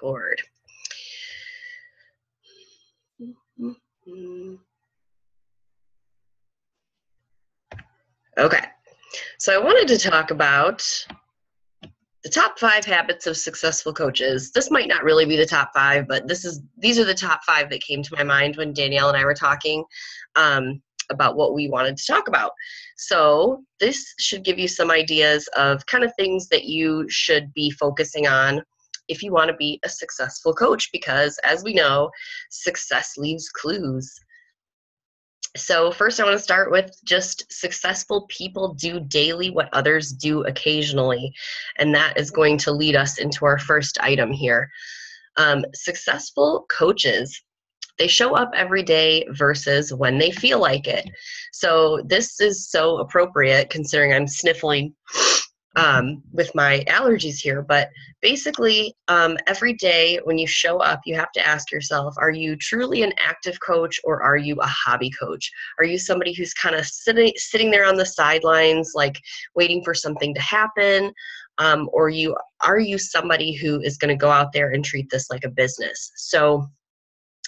record. Okay, so I wanted to talk about the top 5 habits of successful coaches. This might not really be the top 5, but these are the top 5 that came to my mind when Danielle and I were talking about what we wanted to talk about. So this should give you some ideas of kind of things that you should be focusing on if you want to be a successful coach, because as we know, success leaves clues. So first I want to start with just successful people do daily what others do occasionally. And that is going to lead us into our first item here. Successful coaches, they show up every day versus when they feel like it. So this is so appropriate considering I'm sniffling with my allergies here. But basically, every day when you show up, you have to ask yourself, are you truly an active coach or are you a hobby coach? Are you somebody who's kind of sitting there on the sidelines, like waiting for something to happen? Or are you somebody who is going to go out there and treat this like a business? So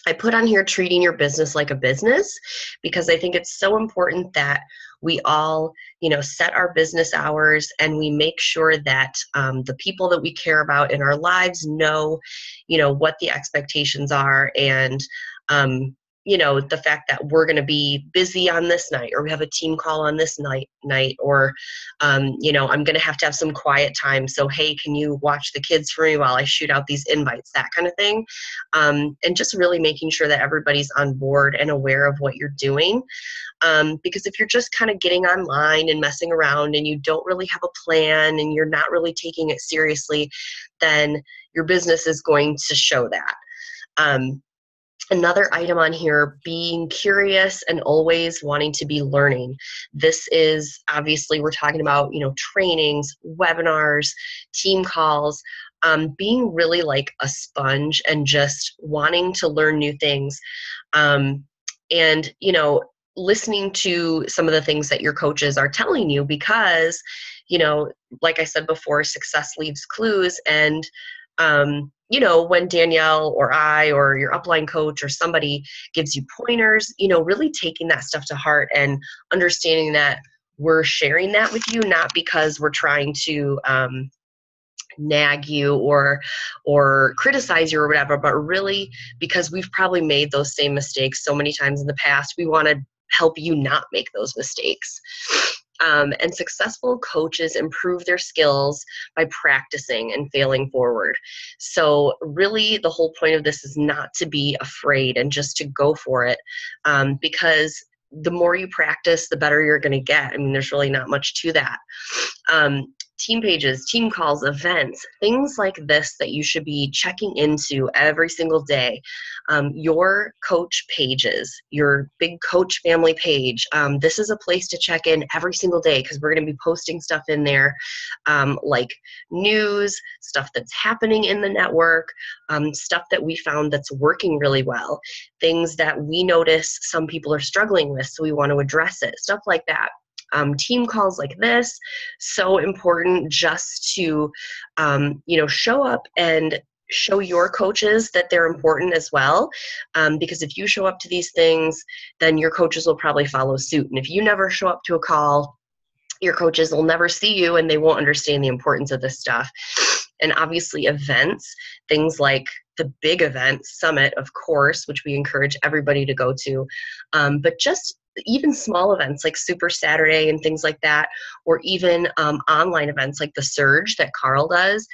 I put on here treating your business like a business because I think it's so important that we all, set our business hours and we make sure that the people that we care about in our lives know, what the expectations are and, the fact that we're going to be busy on this night or we have a team call on this night or, I'm going to have some quiet time. So, hey, can you watch the kids for me while I shoot out these invites, that kind of thing. And just really making sure that everybody's on board and aware of what you're doing. Because if you're just kind of getting online and messing around and you don't really have a plan and you're not really taking it seriously, then your business is going to show that. Another item on here, being curious and always wanting to be learning. This is obviously we're talking about, trainings, webinars, team calls, being really like a sponge and just wanting to learn new things. And, listening to some of the things that your coaches are telling you because, like I said before, success leaves clues. And, when Danielle or I or your upline coach or somebody gives you pointers, really taking that stuff to heart and understanding that we're sharing that with you, not because we're trying to nag you or criticize you or whatever, but really because we've probably made those same mistakes so many times in the past. We want to help you not make those mistakes. And successful coaches improve their skills by practicing and failing forward. So really the whole point of this is not to be afraid and just to go for it, because the more you practice, the better you're going to get. I mean, there's really not much to that. Team pages, team calls, events, things like this that you should be checking into every single day. Your coach pages, your big coach family page. This is a place to check in every single day because we're going to be posting stuff in there like news, stuff that's happening in the network, stuff that we found that's working really well, things that we notice some people are struggling with, so we want to address it, stuff like that. Team calls like this, so important just to, show up and show your coaches that they're important as well. Because if you show up to these things, then your coaches will probably follow suit. And if you never show up to a call, your coaches will never see you and they won't understand the importance of this stuff. And obviously events, things like the big event, Summit, of course, which we encourage everybody to go to, but just even small events like Super Saturday and things like that, or even online events like the Surge that Carl does.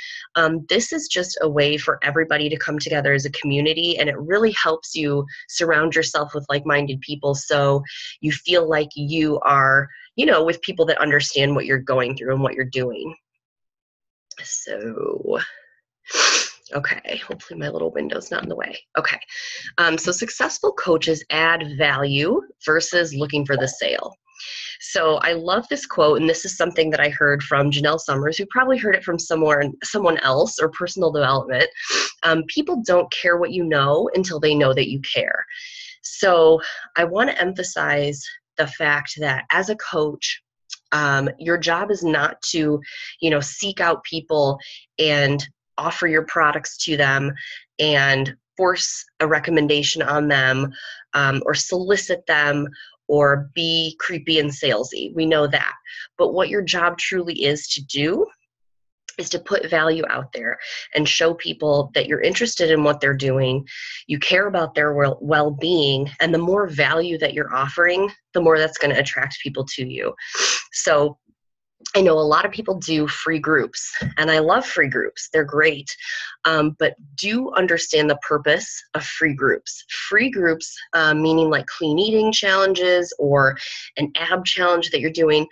This is just a way for everybody to come together as a community, and it really helps you surround yourself with like-minded people so you feel like you are, with people that understand what you're going through and what you're doing. So, okay, hopefully my little window's not in the way. Okay, so successful coaches add value versus looking for the sale. So I love this quote, and this is something that I heard from Janelle Summers, who probably heard it from someone else or personal development. People don't care what you know until they know that you care. So I want to emphasize the fact that as a coach, your job is not to, seek out people and offer your products to them and force a recommendation on them, or solicit them, or be creepy and salesy. We know that. But what your job truly is to do is to put value out there and show people that you're interested in what they're doing, you care about their well-being, and the more value that you're offering, the more that's going to attract people to you. So I know a lot of people do free groups, and I love free groups. They're great. But do understand the purpose of free groups. Free groups, meaning like clean eating challenges or an ab challenge that you're doing,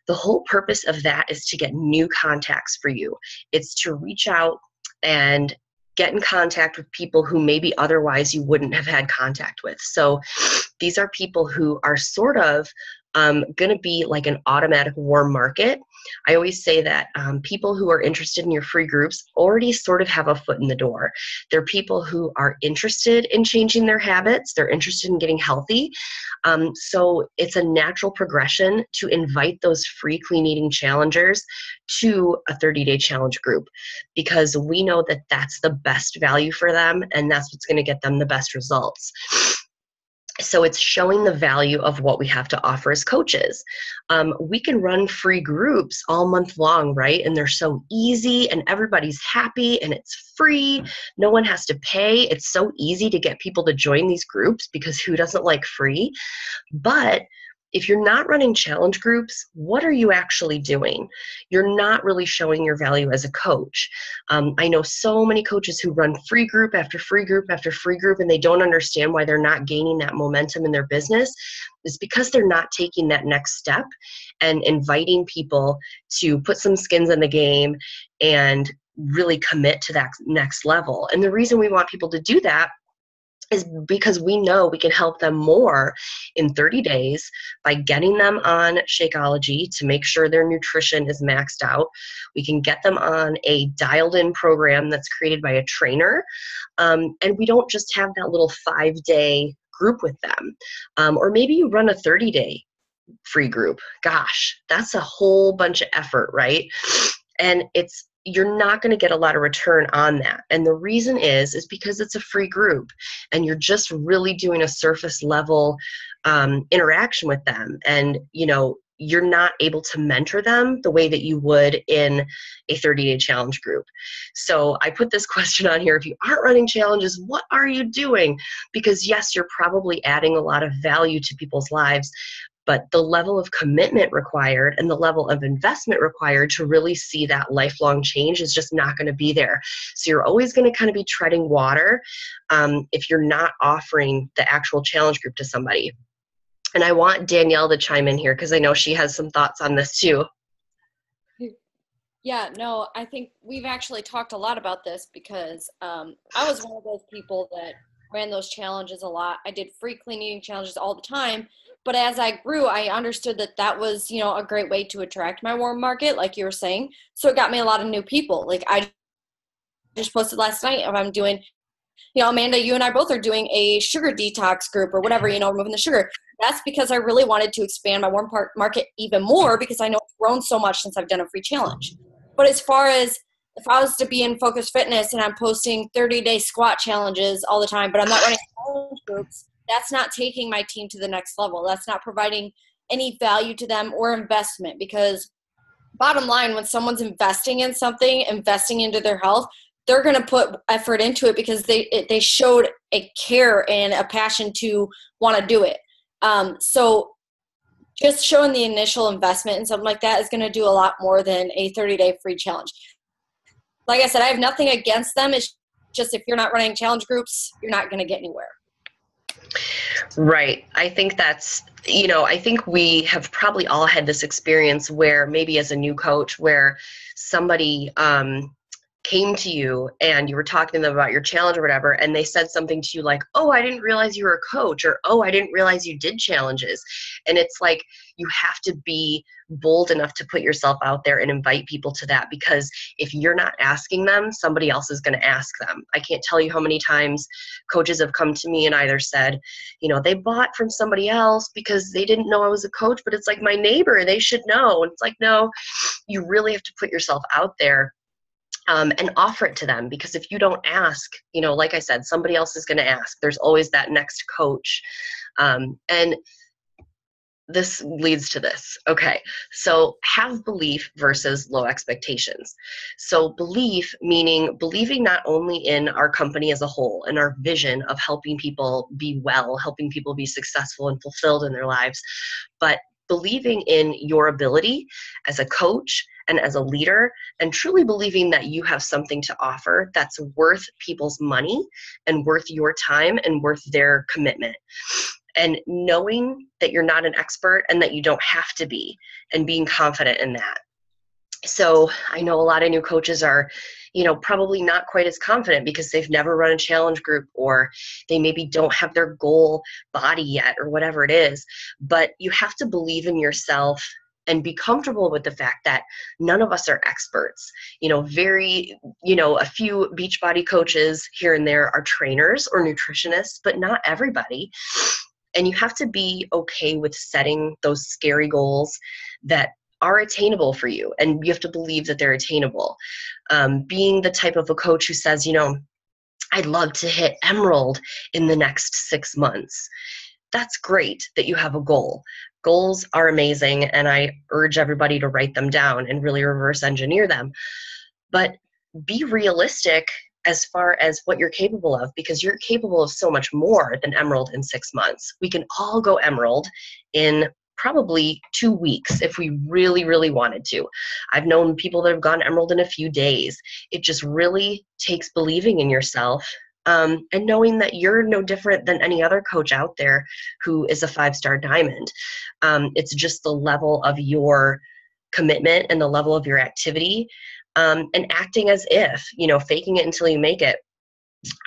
the whole purpose of that is to get new contacts for you. It's to reach out and get in contact with people who maybe otherwise you wouldn't have had contact with. So these are people who are sort of going to be like an automatic warm market. I always say that people who are interested in your free groups already sort of have a foot in the door. They're people who are interested in changing their habits. They're interested in getting healthy. So it's a natural progression to invite those free clean eating challengers to a 30-day challenge group, because we know that that's the best value for them, and that's what's going to get them the best results. So it's showing the value of what we have to offer as coaches. We can run free groups all month long, right? And they're so easy and everybody's happy and it's free. No one has to pay. It's so easy to get people to join these groups because who doesn't like free? But if you're not running challenge groups, what are you actually doing? You're not really showing your value as a coach. I know so many coaches who run free group after free group after free group, and they don't understand why they're not gaining that momentum in their business. It's because they're not taking that next step and inviting people to put some skins in the game and really commit to that next level. And the reason we want people to do that is because we know we can help them more in 30 days by getting them on Shakeology to make sure their nutrition is maxed out. We can get them on a dialed-in program that's created by a trainer. And we don't just have that little 5-day group with them. Or maybe you run a 30-day free group. Gosh, that's a whole bunch of effort, right? And you're not going to get a lot of return on that. And the reason is because it's a free group and you're just really doing a surface level interaction with them. And, you're not able to mentor them the way that you would in a 30-day challenge group. So I put this question on here. If you aren't running challenges, what are you doing? Because yes, you're probably adding a lot of value to people's lives, but the level of commitment required and the level of investment required to really see that lifelong change is just not going to be there. So you're always going to kind of be treading water if you're not offering the actual challenge group to somebody. And I want Danielle to chime in here because I know she has some thoughts on this too. Yeah, no, I think we've actually talked a lot about this because I was one of those people that ran those challenges a lot. I did free clean eating challenges all the time. But as I grew, I understood that was, a great way to attract my warm market, like you were saying. So it got me a lot of new people. Like I just posted last night, I'm doing, Amanda, you and I both are doing a sugar detox group or whatever, removing the sugar. That's because I really wanted to expand my warm market even more because I know it's grown so much since I've done a free challenge. But as far as if I was to be in Focus Fitness and I'm posting 30-day squat challenges all the time, but I'm not running challenge groups, that's not taking my team to the next level. That's not providing any value to them or investment, because bottom line, when someone's investing in something, investing into their health, they're going to put effort into it because they showed a care and a passion to want to do it. So just showing the initial investment in something like that is going to do a lot more than a 30-day free challenge. Like I said, I have nothing against them. It's just if you're not running challenge groups, you're not going to get anywhere. Right. I think that's, I think we have probably all had this experience where maybe as a new coach where somebody came to you and you were talking to them about your challenge or whatever, and they said something to you like, oh, I didn't realize you were a coach, or, oh, I didn't realize you did challenges. And it's like, you have to be bold enough to put yourself out there and invite people to that, because if you're not asking them, somebody else is going to ask them. I can't tell you how many times coaches have come to me and either said, they bought from somebody else because they didn't know I was a coach, but it's like my neighbor, they should know. And it's like, no, you really have to put yourself out there. and offer it to them. Because if you don't ask, like I said, somebody else is going to ask. There's always that next coach. And this leads to this. Okay, so have belief versus low expectations. So belief, meaning believing not only in our company as a whole and our vision of helping people be well, helping people be successful and fulfilled in their lives, but believing in your ability as a coach and as a leader, and truly believing that you have something to offer that's worth people's money and worth your time and worth their commitment. And knowing that you're not an expert and that you don't have to be, and being confident in that. So I know a lot of new coaches are, probably not quite as confident because they've never run a challenge group, or they maybe don't have their goal body yet, or whatever it is. But you have to believe in yourself and be comfortable with the fact that none of us are experts. A few Beachbody coaches here and there are trainers or nutritionists, but not everybody. And you have to be okay with setting those scary goals that are attainable for you. And you have to believe that they're attainable. Being the type of a coach who says, I'd love to hit Emerald in the next 6 months. That's great that you have a goal. Goals are amazing, and I urge everybody to write them down and really reverse engineer them. But be realistic as far as what you're capable of, because you're capable of so much more than Emerald in 6 months. We can all go Emerald in probably 2 weeks if we really, really wanted to. I've known people that have gone Emerald in a few days. It just really takes believing in yourself, and knowing that you're no different than any other coach out there who is a 5-star diamond. It's just the level of your commitment and the level of your activity, and acting as if, faking it until you make it.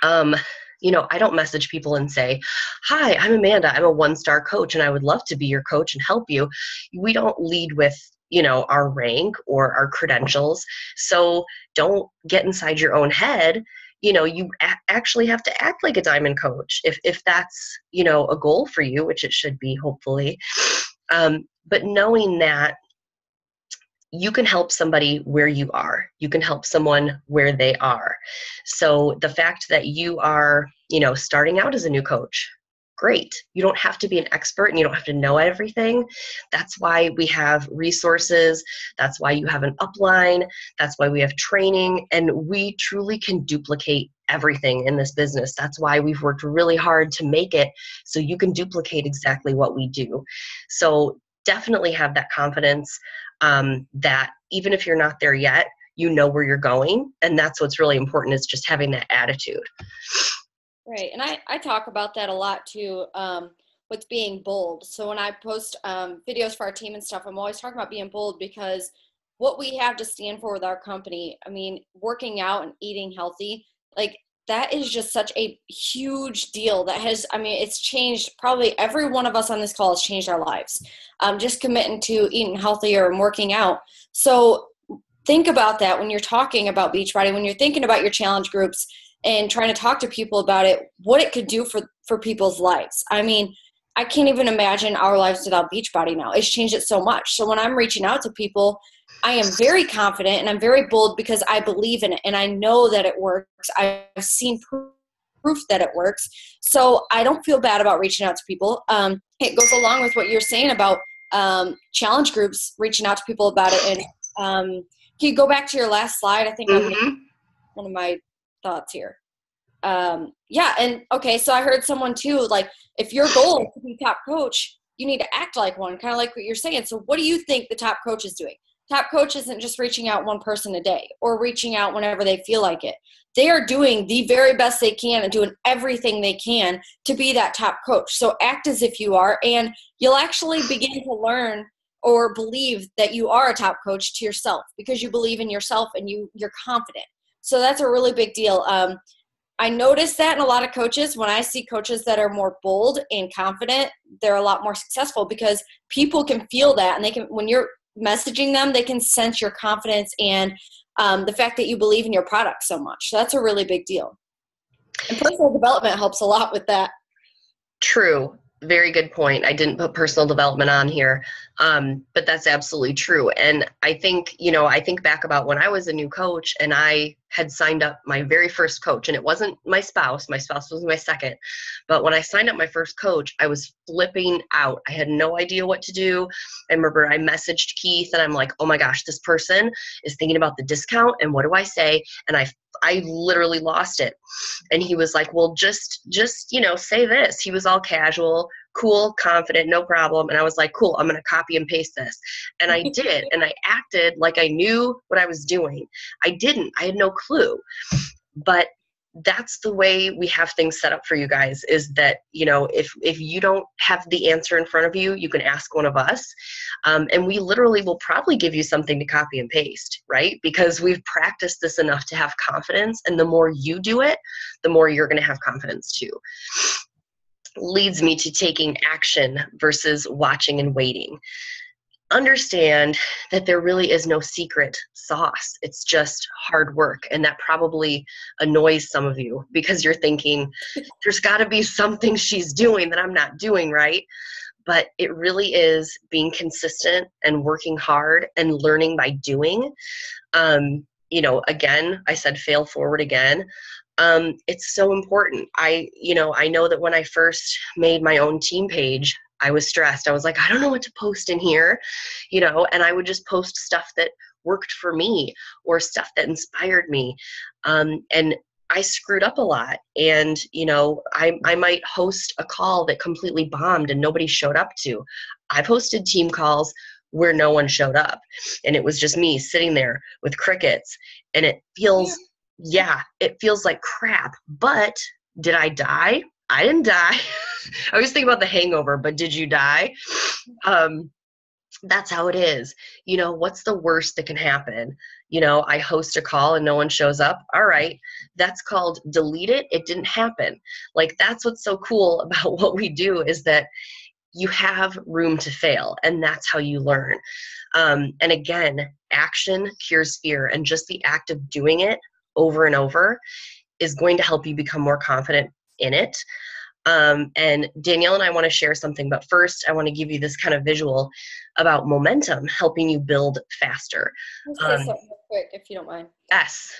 I don't message people and say, hi, I'm Amanda. I'm a 1-star coach and I would love to be your coach and help you. We don't lead with, our rank or our credentials. So don't get inside your own head. You actually have to act like a diamond coach if that's, a goal for you, which it should be, hopefully. But knowing that you can help somebody where you are. You can help someone where they are. So the fact that you are, starting out as a new coach, great. You don't have to be an expert and you don't have to know everything. That's why we have resources. That's why you have an upline. That's why we have training, and we truly can duplicate everything in this business. That's why we've worked really hard to make it so you can duplicate exactly what we do. So definitely have that confidence, that even if you're not there yet, you know where you're going. And that's what's really important, is just having that attitude. Right. And I talk about that a lot too, with being bold. So when I post videos for our team and stuff, I'm always talking about being bold, because what we have to stand for with our company, working out and eating healthy, that is just such a huge deal that has, it's changed. Probably every one of us on this call has changed our lives. Just committing to eating healthier and working out. So think about that when you're talking about Beachbody, when you're thinking about your challenge groups and trying to talk to people about it, what it could do for people's lives. I can't even imagine our lives without Beachbody now. It's changed it so much. So when I'm reaching out to people, I am very confident and I'm very bold because I believe in it and I know that it works. I've seen proof that it works. So I don't feel bad about reaching out to people. It goes along with what you're saying about challenge groups, reaching out to people about it. And can you go back to your last slide? I think one of my thoughts here. Yeah. And okay. So I heard someone too, if your goal is to be top coach, you need to act like one, kind of like what you're saying. So what do you think the top coach is doing? Top coach isn't just reaching out one person a day or reaching out whenever they feel like it. They are doing the very best they can and doing everything they can to be that top coach. So act as if you are, and you'll actually begin to learn or believe that you are a top coach to yourself, because you believe in yourself and you're confident. So that's a really big deal. I notice that in a lot of coaches. When I see coaches that are more bold and confident, they're a lot more successful, because people can feel that, and they can, when you're messaging them, they can sense your confidence and the fact that you believe in your product so much. So that's a really big deal. And personal development helps a lot with that. True. Very good point. I didn't put personal development on here. But that's absolutely true. And I think, I think back about when I was a new coach and I had signed up my very first coach, and it wasn't my spouse was my second. But when I signed up my first coach, I was flipping out. I had no idea what to do. I remember I messaged Keith and I'm like, oh my gosh, this person is thinking about the discount. And what do I say? And I literally lost it. And he was like, well, just, say this. He was all casual, cool, confident, no problem. And I was like, cool, I'm going to copy and paste this. And I did. And I acted like I knew what I was doing. I didn't. I had no clue. But that's the way we have things set up for you guys, is that, if you don't have the answer in front of you, you can ask one of us. And we literally will probably give you something to copy and paste, right? Because we've practiced this enough to have confidence. And the more you do it, the more you're going to have confidence too. Leads me to taking action versus watching and waiting. Understand that there really is no secret sauce. It's just hard work. And that probably annoys some of you because you're thinking, there's got to be something she's doing that I'm not doing, right? But it really is being consistent and working hard and learning by doing. Again, I said fail forward again. It's so important. I know that when I first made my own team page, I was stressed. I was like, I don't know what to post in here, and I would just post stuff that worked for me or stuff that inspired me. And I screwed up a lot. And, I might host a call that completely bombed and nobody showed up to. I've hosted team calls where no one showed up. And it was just me sitting there with crickets. And it feels, it feels like crap. But did I die? I didn't die. I always think about The Hangover, but did you die? That's how it is. What's the worst that can happen? I host a call and no one shows up. All right. That's called delete it. It didn't happen. Like, that's what's so cool about what we do, is that you have room to fail, and that's how you learn. And again, action cures fear, and just the act of doing it over and over is going to help you become more confident in it. And Danielle and I want to share something, but first I want to give you this kind of visual about momentum helping you build faster. I'll say something real quick, if you don't mind. Yes.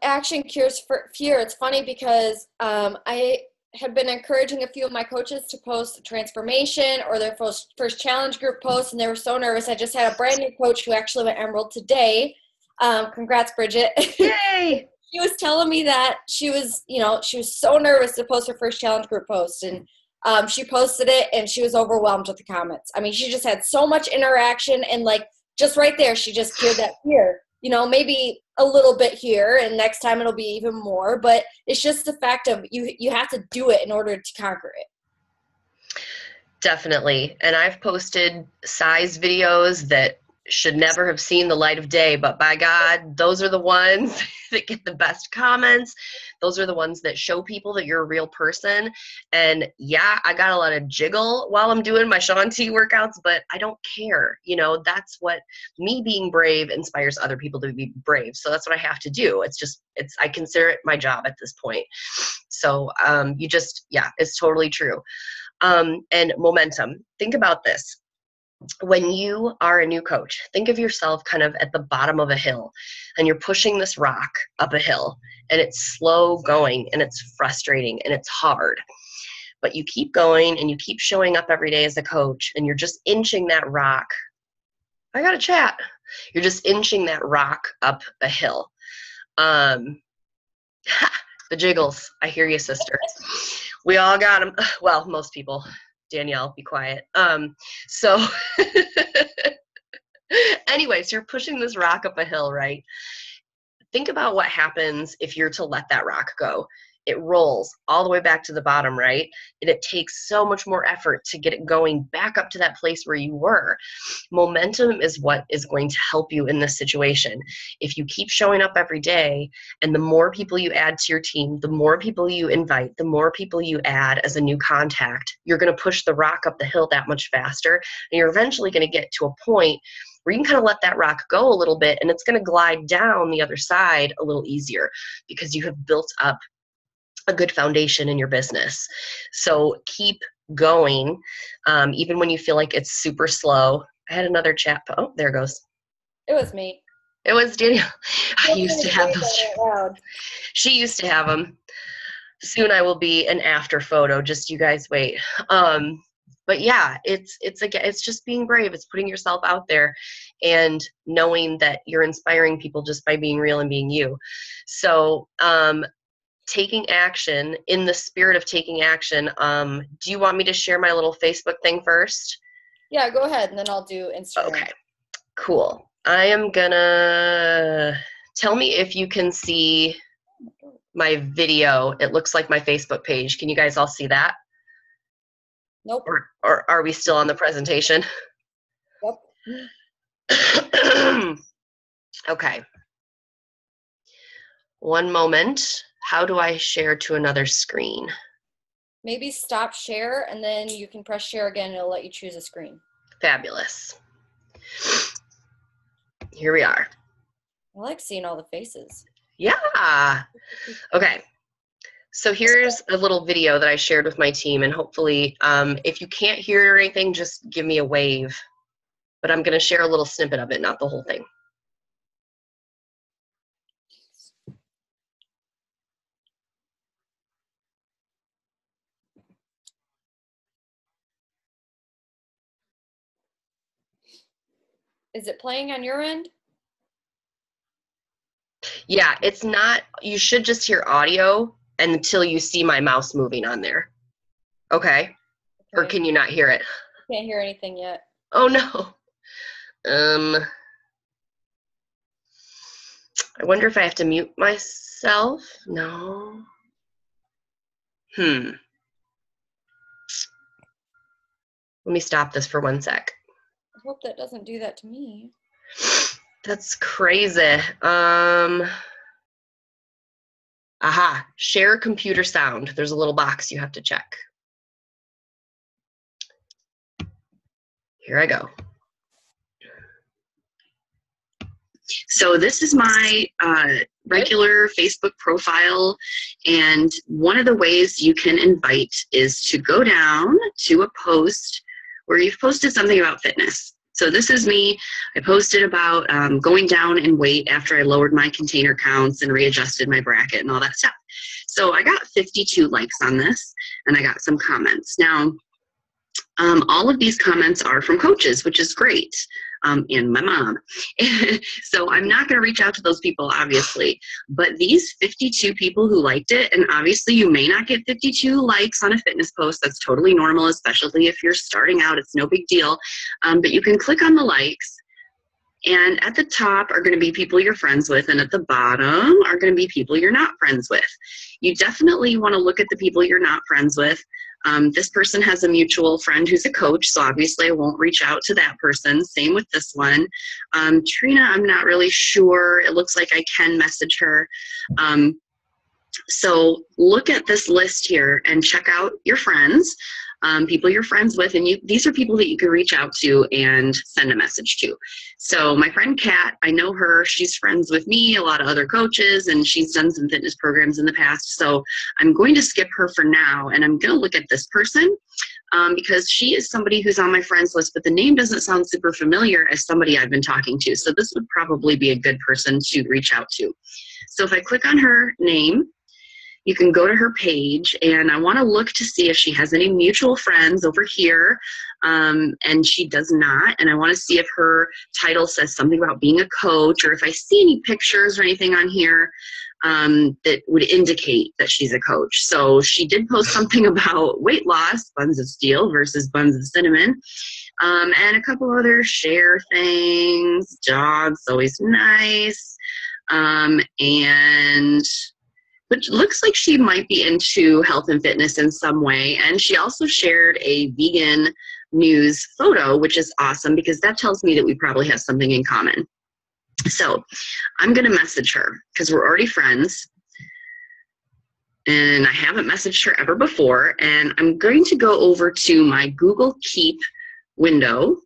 Action cures fear. It's funny because I had been encouraging a few of my coaches to post transformation or their first challenge group posts, and they were so nervous. I just had a brand new coach who actually went Emerald today. Congrats, Bridget. Yay! She was telling me that she was so nervous to post her first challenge group post, and she posted it and she was overwhelmed with the comments. I mean, she just had so much interaction, and like just right there, she just cured that fear. Maybe a little bit here, and next time it'll be even more, but it's just the fact of you have to do it in order to conquer it. Definitely. And I've posted size videos that should never have seen the light of day, but by God, those are the ones that get the best comments. Those are the ones that show people that you're a real person. And yeah, I got a lot of jiggle while I'm doing my Shaun T workouts, but I don't care. That's what me being brave inspires other people to be brave. So that's what I have to do. I consider it my job at this point. So it's totally true. And momentum. Think about this. When you are a new coach, think of yourself kind of at the bottom of a hill, and you're pushing this rock up a hill, and it's slow going, and it's frustrating, and it's hard. But you keep going, and you keep showing up every day as a coach, and you're just inching that rock. I got a chat. You're just inching that rock up a hill. The jiggles. I hear you, sister. We all got them. Well, most people. Danielle, be quiet. Anyways, you're pushing this rock up a hill, right? Think about what happens if you're to let that rock go. It rolls all the way back to the bottom, right? And it takes so much more effort to get it going back up to that place where you were. Momentum is what is going to help you in this situation. If you keep showing up every day, and the more people you add to your team, the more people you invite, the more people you add as a new contact, you're going to push the rock up the hill that much faster. And you're eventually going to get to a point where you can kind of let that rock go a little bit, and it's going to glide down the other side a little easier because you have built up a good foundation in your business. So keep going, even when you feel like it's super slow. I had another chat. Oh, there it goes. It was me. It was Danielle. I Nobody used to have those. said that out loud. She used to have them. Soon I will be an after photo. Just you guys wait. But yeah, it's just being brave. It's putting yourself out there and knowing that you're inspiring people just by being real and being you. So taking action, in the spirit of taking action, do you want me to share my little Facebook thing first? Yeah, go ahead, and then I'll do Instagram. Okay, cool. I am gonna, tell me if you can see my video. It looks like my Facebook page. Can you guys all see that? Nope. Or are we still on the presentation? Yep. Okay. One moment. How do I share to another screen? Maybe stop share, and then you can press share again, and it'll let you choose a screen. Fabulous. Here we are. I like seeing all the faces. Yeah. Okay. So here's a little video that I shared with my team, and hopefully if you can't hear it or anything, just give me a wave. But I'm going to share a little snippet of it, not the whole thing. Is it playing on your end? Yeah, it's not. You should just hear audio until you see my mouse moving on there. Okay? Or can you not hear it? Can't hear anything yet. Oh, no. I wonder if I have to mute myself. No. Let me stop this for 1 sec. I hope that doesn't do that to me. That's crazy. Aha, share computer sound. There's a little box you have to check. Here I go. So this is my regular Facebook profile, and one of the ways you can invite is to go down to a post where you've posted something about fitness. So this is me. I posted about going down in weight after I lowered my container counts and readjusted my bracket and all that stuff. So I got 52 likes on this, and I got some comments. Now, all of these comments are from coaches, which is great, and my mom. So I'm not going to reach out to those people, obviously, but these 52 people who liked it, and obviously you may not get 52 likes on a fitness post. That's totally normal, especially if you're starting out. It's no big deal, but you can click on the likes, and at the top are going to be people you're friends with, and at the bottom are going to be people you're not friends with. You definitely want to look at the people you're not friends with. This person has a mutual friend who's a coach, so obviously I won't reach out to that person. Same with this one. Trina, I'm not really sure. It looks like I can message her. So look at this list here and check out your friends, people you're friends with, and these are people that you can reach out to and send a message to. So my friend Kat, I know her. She's friends with me, a lot of other coaches, and she's done some fitness programs in the past. So I'm going to skip her for now, and I'm going to look at this person because she is somebody who's on my friends list, but the name doesn't sound super familiar as somebody I've been talking to. So this would probably be a good person to reach out to. So if I click on her name, you can go to her page, and I want to look to see if she has any mutual friends over here, and she does not. And I want to see if her title says something about being a coach, or if I see any pictures or anything on here that would indicate that she's a coach. So she did post something about weight loss, buns of steel versus buns of cinnamon, and a couple other share things, dogs, always nice, but it looks like she might be into health and fitness in some way. And she also shared a vegan news photo, which is awesome because that tells me that we probably have something in common. So I'm going to message her because we're already friends. And I haven't messaged her ever before. And I'm going to go over to my Google Keep window.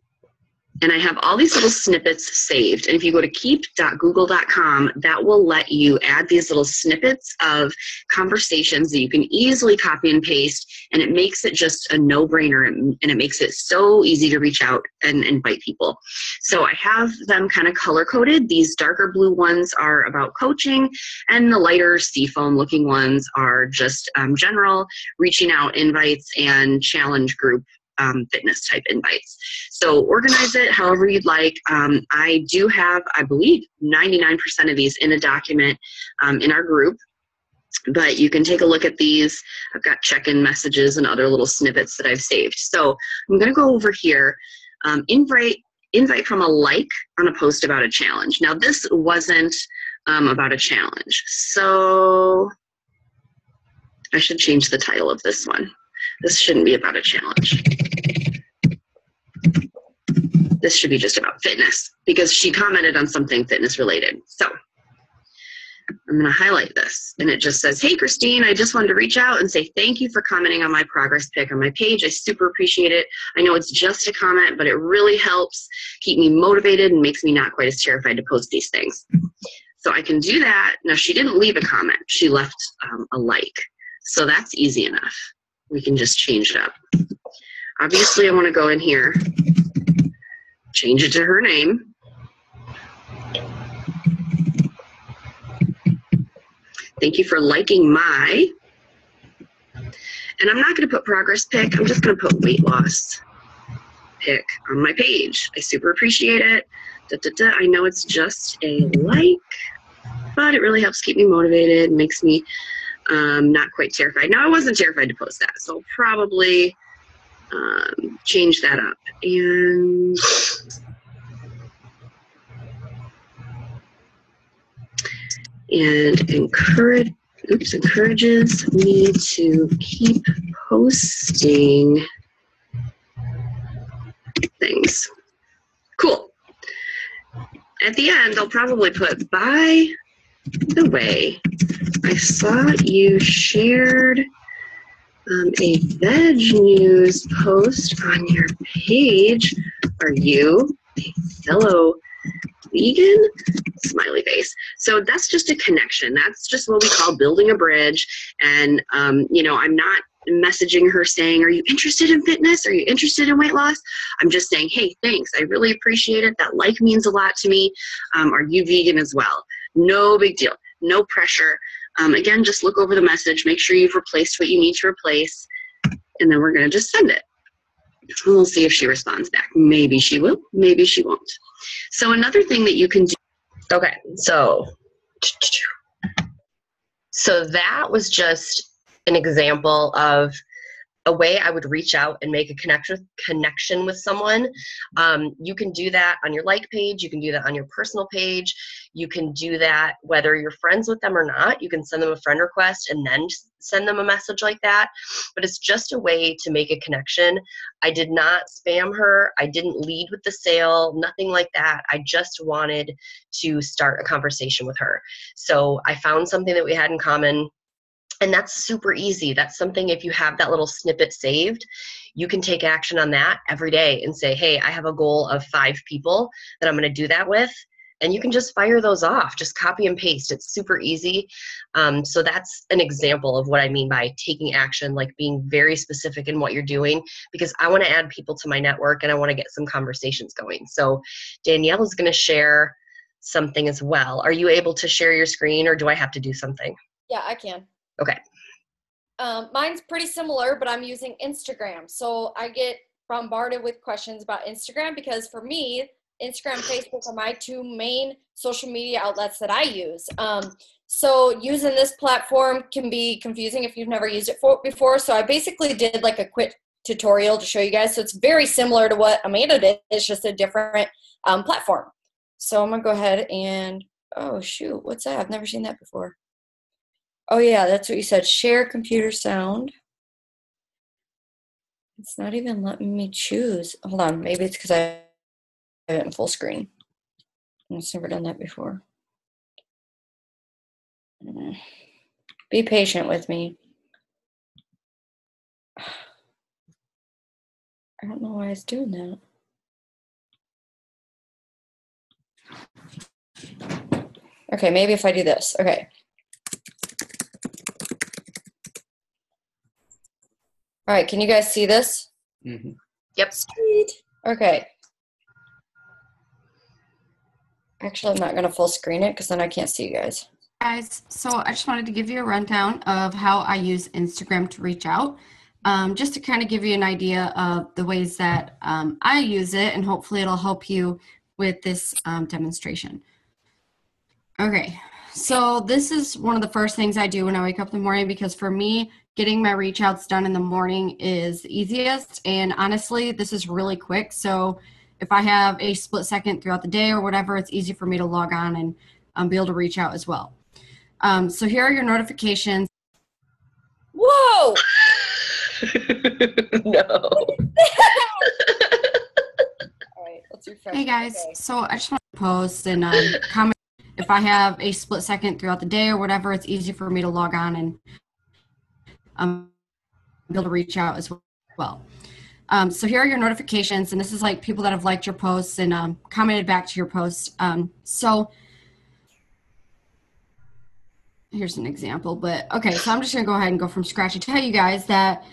And I have all these little snippets saved. And if you go to keep.google.com, that will let you add these little snippets of conversations that you can easily copy and paste. And it makes it just a no-brainer. And it makes it so easy to reach out and invite people. So I have them kind of color-coded. These darker blue ones are about coaching, and the lighter seafoam looking ones are just general reaching out invites and challenge group fitness type invites. So organize it however you'd like. I do have, I believe, 99% of these in a document in our group, but you can take a look at these. I've got check-in messages and other little snippets that I've saved. So I'm going to go over here, invite from a like on a post about a challenge. Now this wasn't about a challenge, so I should change the title of this one. This shouldn't be about a challenge. This should be just about fitness because she commented on something fitness related. So I'm going to highlight this, and it just says, "Hey, Christine, I just wanted to reach out and say thank you for commenting on my progress pic on my page. I super appreciate it. I know it's just a comment, but it really helps keep me motivated and makes me not quite as terrified to post these things." So I can do that. Now, she didn't leave a comment. She left a like. So that's easy enough. We can just change it up. Obviously, I want to go in here, change it to her name. Thank you for liking my, and I'm not going to put progress pic. I'm just going to put weight loss pic on my page. I super appreciate it. I know it's just a like, but it really helps keep me motivated, makes me not quite terrified. Now, I wasn't terrified to post that, so I'll probably change that up. And encourages me to keep posting things. Cool. At the end, I'll probably put, "By the way, I saw you shared a veg news post on your page. Are you a fellow vegan?" Smiley face. So that's just a connection. That's just what we call building a bridge. And, I'm not messaging her saying, "Are you interested in fitness? Are you interested in weight loss?" I'm just saying, "Hey, thanks. I really appreciate it. That like means a lot to me. Are you vegan as well?" No big deal. No pressure. Again, just look over the message, make sure you've replaced what you need to replace, and then we're going to just send it. And we'll see if she responds back. Maybe she will, maybe she won't. So another thing that you can do. Okay, so that was just an example of a way I would reach out and make a connection with someone. You can do that on your like page. You can do that on your personal page. You can do that whether you're friends with them or not. You can send them a friend request and then send them a message like that. But it's just a way to make a connection. I did not spam her. I didn't lead with the sale, nothing like that. I just wanted to start a conversation with her. So I found something that we had in common. And that's super easy. That's something, if you have that little snippet saved, you can take action on that every day and say, "Hey, I have a goal of 5 people that I'm going to do that with." And you can just fire those off. Just copy and paste. It's super easy. So that's an example of what I mean by taking action, like being very specific in what you're doing, because I want to add people to my network and I want to get some conversations going. So Danielle is going to share something as well. Are you able to share your screen, or do I have to do something? Yeah, I can. Okay. Mine's pretty similar, but I'm using Instagram. So I get bombarded with questions about Instagram because for me, Instagram and Facebook are my 2 main social media outlets that I use. So using this platform can be confusing if you've never used it before. So I basically did like a quick tutorial to show you guys. So it's very similar to what Amanda did. It's just a different platform. So I'm going to go ahead and, oh shoot, what's that? I've never seen that before. Oh yeah, that's what you said. Share computer sound. It's not even letting me choose. Hold on, maybe it's because I have it in full screen. I've never done that before. Be patient with me. I don't know why it's doing that. Okay, maybe if I do this. Okay. All right, can you guys see this? Mm-hmm. Yep. Sweet. Okay. Actually, I'm not going to full screen it because then I can't see you guys. Guys, so I just wanted to give you a rundown of how I use Instagram to reach out, just to kind of give you an idea of the ways that I use it, and hopefully it'll help you with this demonstration. Okay, so this is one of the first things I do when I wake up in the morning, because for me, getting my reach outs done in the morning is the easiest, and honestly, this is really quick. So if I have a split second throughout the day or whatever, it's easy for me to log on and be able to reach out as well. So here are your notifications. Whoa! No. All right, let's refresh. Hey guys, Okay. so I just want to post and comment. If I have a split second throughout the day or whatever, it's easy for me to log on and be able to reach out as well. So here are your notifications, and this is like people that have liked your posts and commented back to your posts. So here's an example, but okay, so I'm just gonna go ahead and go from scratch and tell you guys that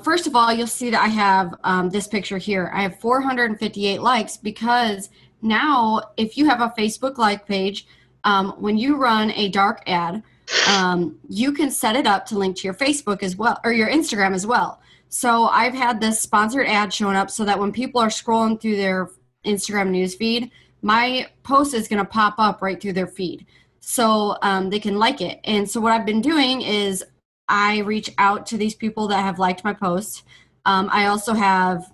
first of all, you'll see that I have this picture here. I have 458 likes because now if you have a Facebook like page, when you run a dark ad, you can set it up to link to your Facebook as well, or your Instagram as well. So I've had this sponsored ad showing up so that when people are scrolling through their Instagram newsfeed, my post is gonna pop up right through their feed. So they can like it. And so what I've been doing is I reach out to these people that have liked my post. I also have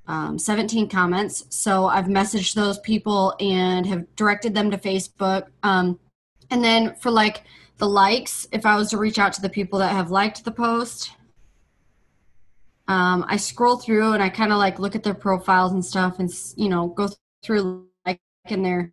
17 comments. So I've messaged those people and have directed them to Facebook. And then for like the likes, if I was to reach out to the people that have liked the post, I scroll through and I kind of like look at their profiles and stuff and, you know, go through like in their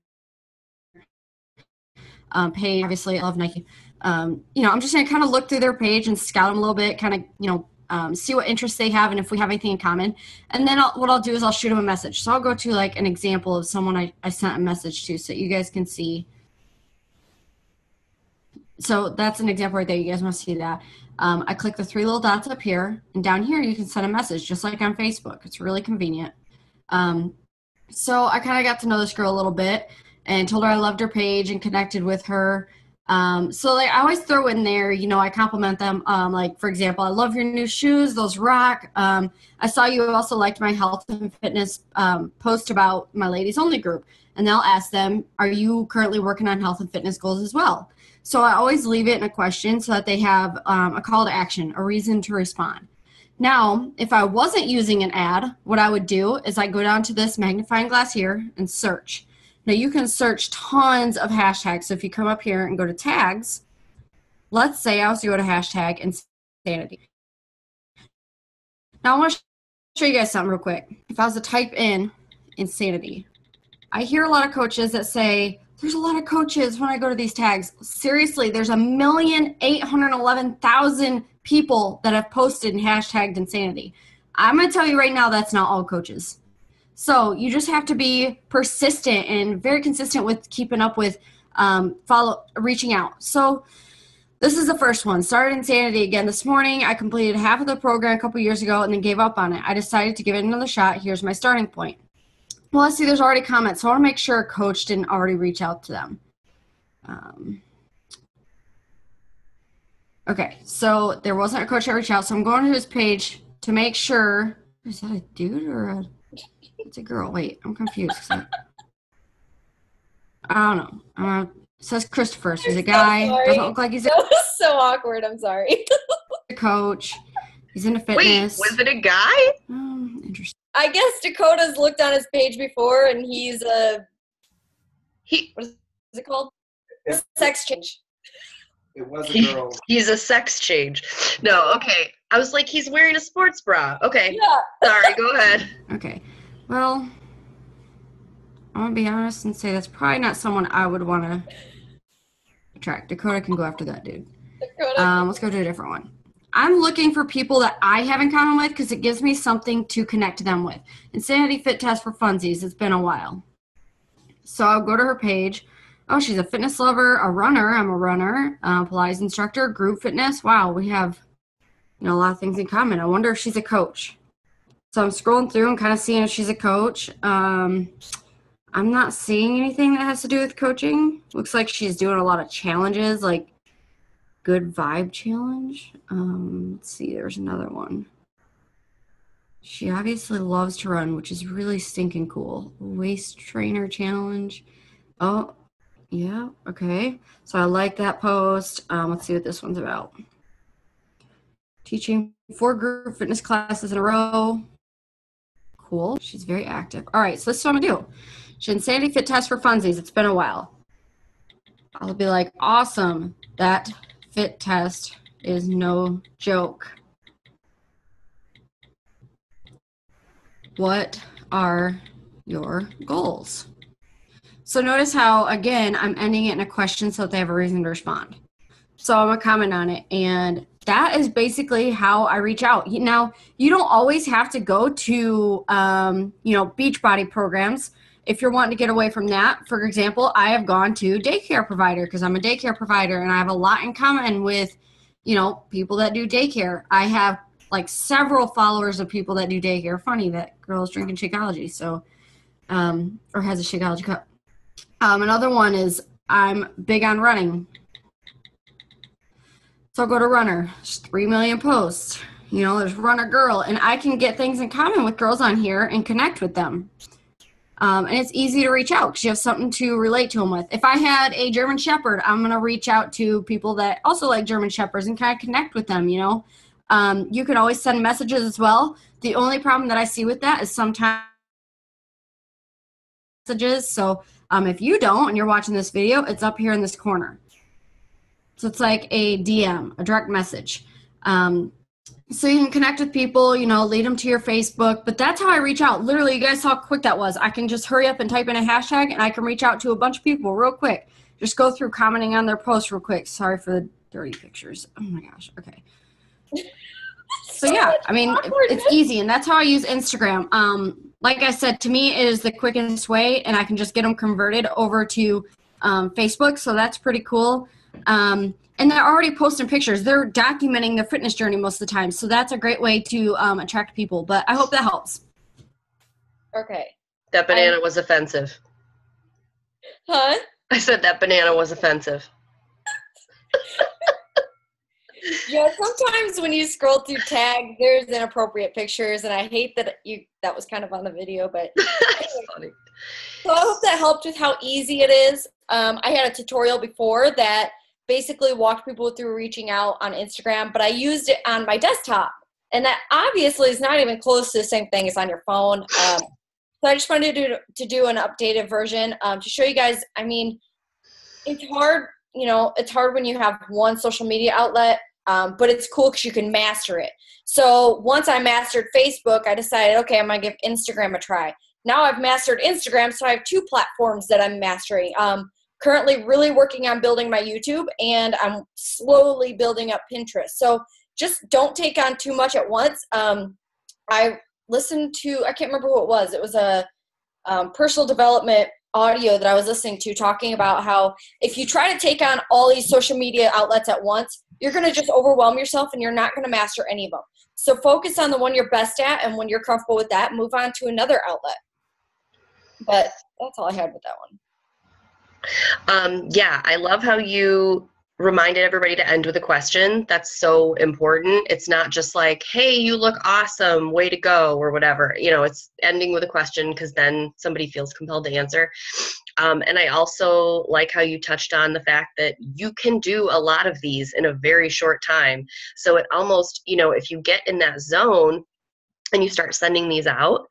page. Obviously, I love Nike. You know, I'm just going to kind of look through their page and scout them a little bit, kind of, you know, see what interests they have and if we have anything in common. And then what I'll do is I'll shoot them a message. So I'll go to like an example of someone I sent a message to so you guys can see. So that's an example right there. You guys want to see that. I click the three little dots up here, and down here you can send a message just like on Facebook. It's really convenient. So I kind of got to know this girl a little bit and told her I loved her page and connected with her. So like I always throw in there, you know, I compliment them. Like for example, I love your new shoes, those rock. I saw you also liked my health and fitness post about my ladies only group, and they'll ask them, are you currently working on health and fitness goals as well? So I always leave it in a question so that they have a call to action, a reason to respond. Now, if I wasn't using an ad, what I would do is I go down to this magnifying glass here and search. Now you can search tons of hashtags. So if you come up here and go to tags, let's say I was to go to hashtag insanity. Now I want to show you guys something real quick. If I was to type in insanity, I hear a lot of coaches that say, there's a lot of coaches when I go to these tags. Seriously, there's 1,811,000 people that have posted and hashtagged insanity. I'm going to tell you right now, that's not all coaches. So you just have to be persistent and very consistent with keeping up with reaching out. So this is the first one. Started Insanity again this morning. I completed half of the program a couple years ago and then gave up on it. I decided to give it another shot. Here's my starting point. Well, let's see, there's already comments. So I want to make sure a coach didn't already reach out to them. Okay, so there wasn't a coach that reached out. So I'm going to his page to make sure. Is that a dude or it's a girl? Wait, I'm confused. I don't know. It says Christopher. So he's a guy. Doesn't look like he's That was so awkward. I'm sorry. a coach. He's into Wait, fitness. was it a guy? Interesting. I guess Dakota's looked on his page before, and he's what is it called? Sex change. It was a girl. He's a sex change. No, okay. I was like, he's wearing a sports bra. Okay. Yeah. Sorry, go ahead. Okay. Well, I'm going to be honest and say that's probably not someone I would want to attract. Dakota can go after that dude. Dakota. Let's go to a different one. I'm looking for people that I have in common with because it gives me something to connect them with. Insanity Fit Test for funsies. It's been a while. So I'll go to her page. Oh, she's a fitness lover, a runner. I'm a runner, Pilates instructor, group fitness. Wow, we have, a lot of things in common. I wonder if she's a coach. So I'm scrolling through and kind of seeing if she's a coach. I'm not seeing anything that has to do with coaching. Looks like she's doing a lot of challenges, like Good Vibe Challenge. Let's see, there's another one. She obviously loves to run, which is really stinking cool. Waist Trainer Challenge. Oh, yeah, okay. So I like that post. Let's see what this one's about. Teaching 4 group fitness classes in a row. Cool. She's very active. All right, so this is what I'm going to do. Insanity Fit Test for funsies. It's been a while. I'll be like, awesome. That fit test is no joke. What are your goals? So notice how, again, I'm ending it in a question so that they have a reason to respond. So I'm going to comment on it. And that is basically how I reach out. Now, you don't always have to go to, Beachbody programs. If you're wanting to get away from that, for example, I have gone to daycare provider because I'm a daycare provider and I have a lot in common with, people that do daycare. I have like several followers of people that do daycare. Funny that girl is drinking Shakeology, so, or has a Shakeology cup. Another one is I'm big on running. So I'll go to Runner. There's 3 million posts. There's Runner Girl. And I can get things in common with girls on here and connect with them. And it's easy to reach out because you have something to relate to them with. If I had a German Shepherd, I'm going to reach out to people that also like German Shepherds and kind of connect with them, You can always send messages as well. The only problem that I see with that is sometimes messages. So if you don't and you're watching this video, it's up here in this corner. So it's like a DM, a direct message. So you can connect with people, lead them to your Facebook. But that's how I reach out. Literally, you guys saw how quick that was. I can just hurry up and type in a hashtag, and I can reach out to a bunch of people real quick. Just go through commenting on their posts real quick. Sorry for the dirty pictures. Oh, my gosh. Okay. So, yeah, it's easy. And that's how I use Instagram. Like I said, to me, it is the quickest way, and I can just get them converted over to Facebook. So that's pretty cool. And they're already posting pictures. They're documenting their fitness journey most of the time. So that's a great way to attract people. But I hope that helps. Okay. That banana was offensive. Huh? I said that banana was offensive. Yeah, sometimes when you scroll through tags, there's inappropriate pictures, and I hate that that was kind of on the video, but It's funny. So I hope that helped with how easy it is. I had a tutorial before that basically walked people through reaching out on Instagram, but I used it on my desktop, and that obviously is not even close to the same thing as on your phone. So I just wanted to do an updated version to show you guys. It's hard, it's hard when you have one social media outlet, but it's cool because you can master it. So once I mastered Facebook, I decided, okay, I'm going to give Instagram a try. Now I've mastered Instagram, so I have 2 platforms that I'm mastering. Currently really working on building my YouTube, and I'm slowly building up Pinterest. So just don't take on too much at once. I listened to, I can't remember who it was. It was a personal development audio that I was listening to talking about how if you try to take on all these social media outlets at once, you're going to just overwhelm yourself and you're not going to master any of them. So focus on the one you're best at, and when you're comfortable with that, move on to another outlet. But that's all I had with that one. Yeah, I love how you reminded everybody to end with a question. That's so important. It's not just like, hey, you look awesome, way to go, or whatever. It's ending with a question because then somebody feels compelled to answer. And I also like how you touched on the fact that you can do a lot of these in a very short time. So it almost, if you get in that zone and you start sending these out,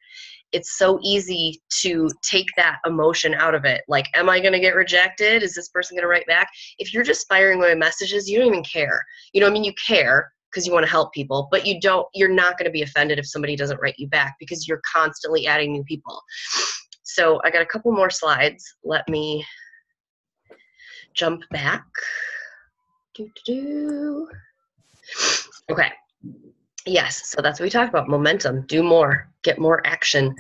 it's so easy to take that emotion out of it. Like, am I going to get rejected? Is this person going to write back? If you're just firing away messages, you don't even care. You care because you want to help people, but you're not going to be offended if somebody doesn't write you back because you're constantly adding new people. So I got a couple more slides. Let me jump back. Okay. Yes, so that's what we talked about, momentum, do more, get more action.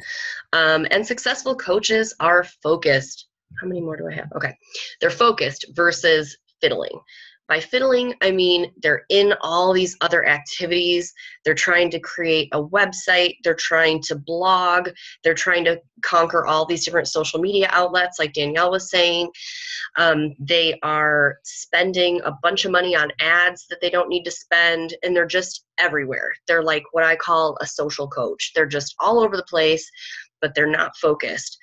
And successful coaches are focused. how many more do I have? Okay. They're focused versus fiddling. By fiddling, I mean they're in all these other activities. They're trying to create a website. They're trying to blog. They're trying to conquer all these different social media outlets, like Danielle was saying. They are spending a bunch of money on ads that they don't need to spend, and they're just everywhere. They're like what I call a social coach. They're just all over the place, but they're not focused.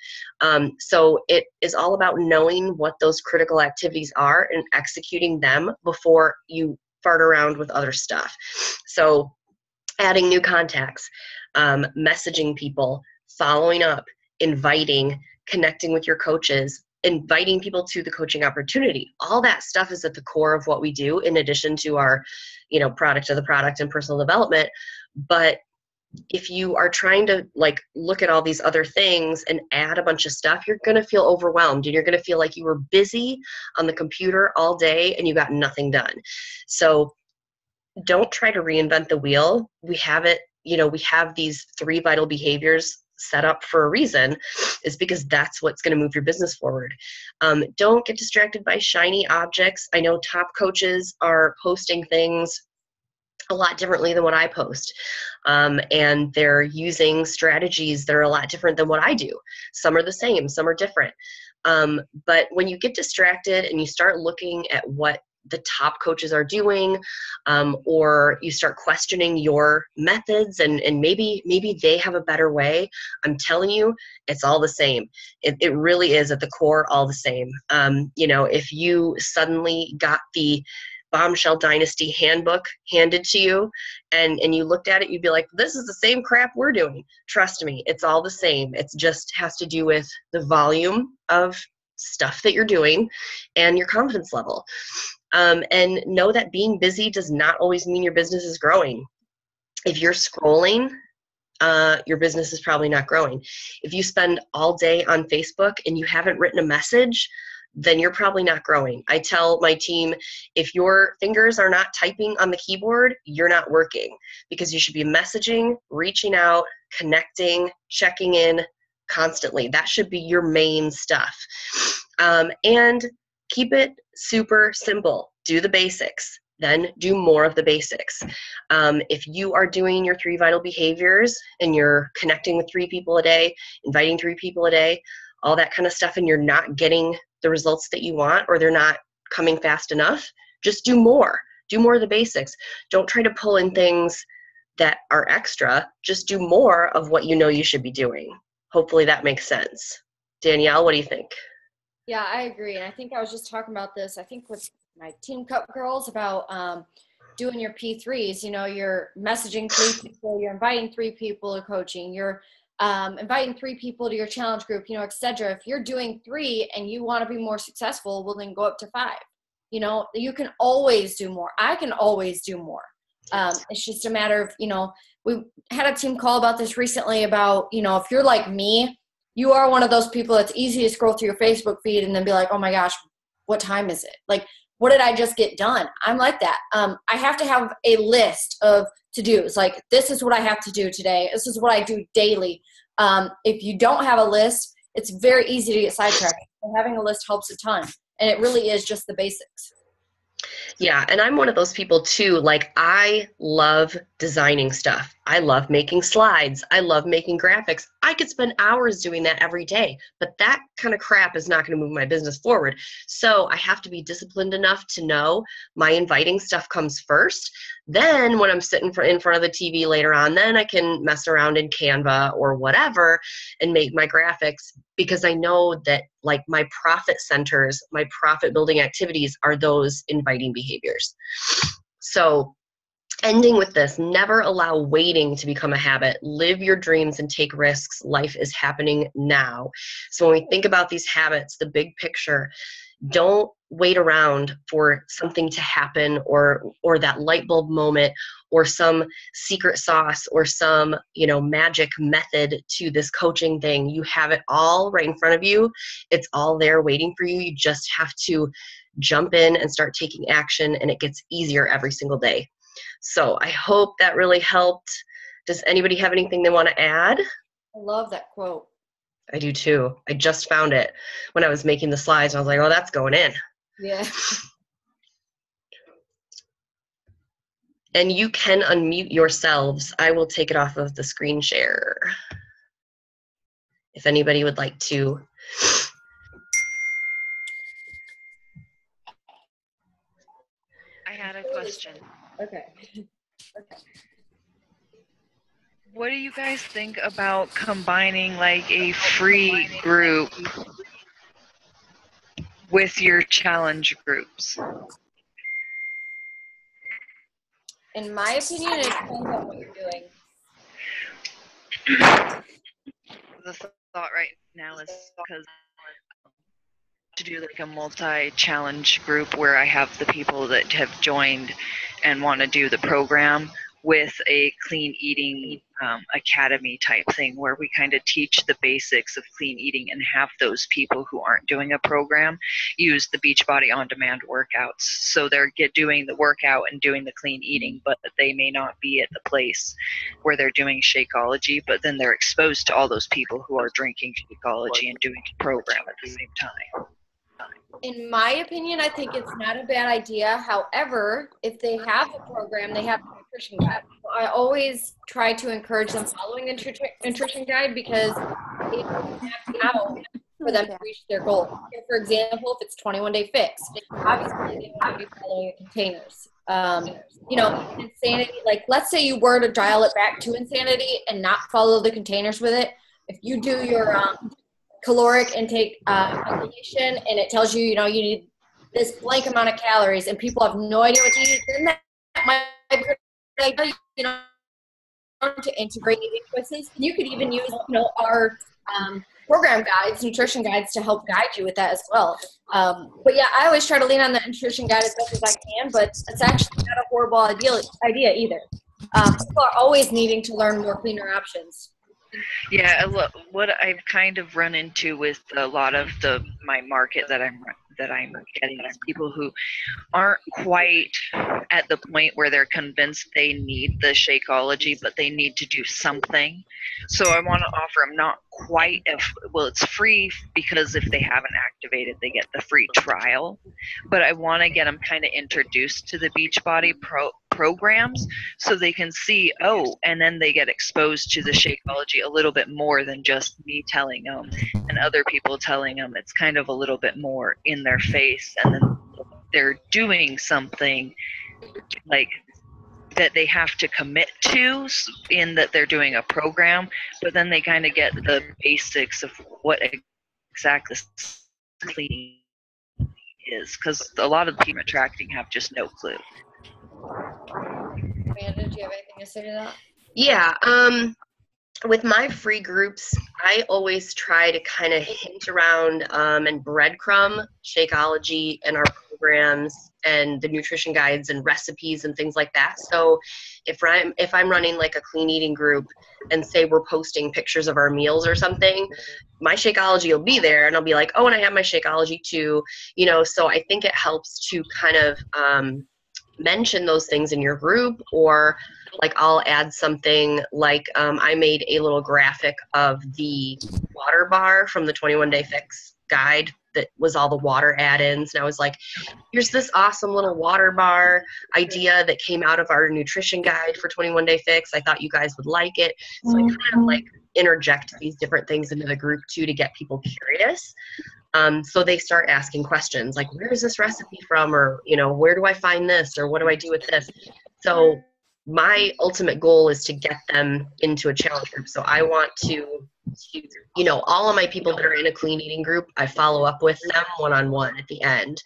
So it is all about knowing what those critical activities are and executing them before you fart around with other stuff. So adding new contacts, messaging people, following up, inviting, connecting with your coaches, inviting people to the coaching opportunity. All that stuff is at the core of what we do, in addition to our, product of the product and personal development. But if you are trying to look at all these other things and add a bunch of stuff, you're going to feel overwhelmed, and you're going to feel like you were busy on the computer all day and you got nothing done. So don't try to reinvent the wheel. We have it, we have these 3 vital behaviors set up for a reason, is because that's what's going to move your business forward. Don't get distracted by shiny objects. I know top coaches are posting things a lot differently than what I post. And they're using strategies that are a lot different than what I do. Some are the same, some are different. But when you get distracted and you start looking at what the top coaches are doing, or you start questioning your methods and maybe they have a better way, I'm telling you, it's all the same. It really is at the core all the same. If you suddenly got the Bombshell Dynasty handbook handed to you and you looked at it, you'd be like, this is the same crap we're doing. Trust me, it's all the same. It just has to do with the volume of stuff that you're doing and your confidence level. And know that being busy does not always mean your business is growing. If you're scrolling, your business is probably not growing. If you spend all day on Facebook and you haven't written a message, then you're probably not growing. I tell my team, if your fingers are not typing on the keyboard, you're not working, because you should be messaging, reaching out, connecting, checking in constantly. That should be your main stuff. And keep it super simple. Do the basics, then do more of the basics. If you are doing your 3 vital behaviors and you're connecting with 3 people a day, inviting 3 people a day, all that kind of stuff, and you're not getting the results that you want, or they're not coming fast enough, just do more. Do more of the basics. Don't try to pull in things that are extra. Just do more of what you know you should be doing. Hopefully that makes sense. Danielle, what do you think? Yeah, I agree. And I think I was just talking about this, I think with my Team Cup girls, about doing your P3s. You're messaging 3 people, you're inviting 3 people to coaching, you're inviting 3 people to your challenge group, et cetera. If you're doing 3 and you want to be more successful, well, then go up to 5. You can always do more. I can always do more. It's just a matter of, we had a team call about this recently about, if you're like me, you are one of those people that's easy to scroll through your Facebook feed and then be like, oh my gosh, what time is it? Like, what did I just get done? I'm like that. I have to have a list of to-dos. Like, this is what I have to do today. This is what I do daily. If you don't have a list, it's very easy to get sidetracked. And having a list helps a ton. And it really is just the basics. Yeah, and I'm one of those people too. I love designing stuff. I love making slides. I love making graphics. I could spend hours doing that every day, but that kind of crap is not going to move my business forward. So I have to be disciplined enough to know my inviting stuff comes first. Then when I'm sitting in front of the TV later on, then I can mess around in Canva or whatever and make my graphics, because I know that my profit centers, my profit building activities are those inviting behaviors. So ending with this, never allow waiting to become a habit. Live your dreams and take risks. Life is happening now. So when we think about these habits, the big picture, don't wait around for something to happen or that light bulb moment or some secret sauce or some, magic method to this coaching thing. You have it all right in front of you. It's all there waiting for you. You just have to jump in and start taking action, and it gets easier every single day. So I hope that really helped. Does anybody have anything they want to add? I love that quote. I do too. I just found it when I was making the slides. I was like, oh, that's going in. Yeah. And you can unmute yourselves. I will take it off of the screen share if anybody would like to. I had a question. Okay. What do you guys think about combining like a free group with your challenge groups? In my opinion, it depends on what you're doing. The thought right now is because to do like a multi-challenge group where I have the people that have joined and want to do the program with a clean eating academy type thing where we kind of teach the basics of clean eating and have those people who aren't doing a program use the Beachbody On Demand workouts. So they're doing the workout and doing the clean eating, but they may not be at the place where they're doing Shakeology, but then they're exposed to all those people who are drinking Shakeology and doing the program at the same time. In my opinion, I think it's not a bad idea. However, if they have a program, they have a nutrition guide. So I always try to encourage them following a nutrition guide because it's mapped out for them to reach their goal. So for example, if it's 21-day fix, obviously they want to be following containers. Insanity, like let's say you were to dial it back to Insanity and not follow the containers with it. If you do your caloric intake calculation and it tells you, you need this blank amount of calories and people have no idea what to eat, then that might be, to integrate eating choices. You could even use, our program guides, nutrition guides to help guide you with that as well. But yeah, I always try to lean on the nutrition guide as best as I can, but it's actually not a horrible idea either. People are always needing to learn more cleaner options. Yeah, what I've kind of run into with a lot of my market that I'm getting is people who aren't quite at the point where they're convinced they need the Shakeology, but they need to do something. So I want to offer them not quite it's free because if they haven't activated, they get the free trial. But I want to get them kind of introduced to the Beachbody programs so they can see, and then they get exposed to the Shakeology a little bit more than just me telling them and other people telling them. It's kind of a little bit more in their face, and then they're doing something like that they have to commit to in that they're doing a program, but then they kind of get the basics of what exactly cleaning is, because a lot of the people attracting have just no clue. Amanda, do you have anything to say to that? Yeah, with my free groups, I always try to kind of hint around and breadcrumb Shakeology and our programs and the nutrition guides and recipes and things like that. So if I'm running like a clean eating group and say we're posting pictures of our meals or something, my Shakeology will be there and I'll be like, and I have my Shakeology too, so I think it helps to kind of mention those things in your group, or like I'll add something like I made a little graphic of the water bar from the 21-day fix guide that was all the water add-ins, and I was like, here's this awesome little water bar idea that came out of our nutrition guide for 21-day fix. I thought you guys would like it. So I kind of like interject these different things into the group too to get people curious. So they start asking questions like, where is this recipe from? Or, where do I find this? Or what do I do with this? So my ultimate goal is to get them into a challenge group. So I want to, all of my people that are in a clean eating group, I follow up with them one-on-one at the end.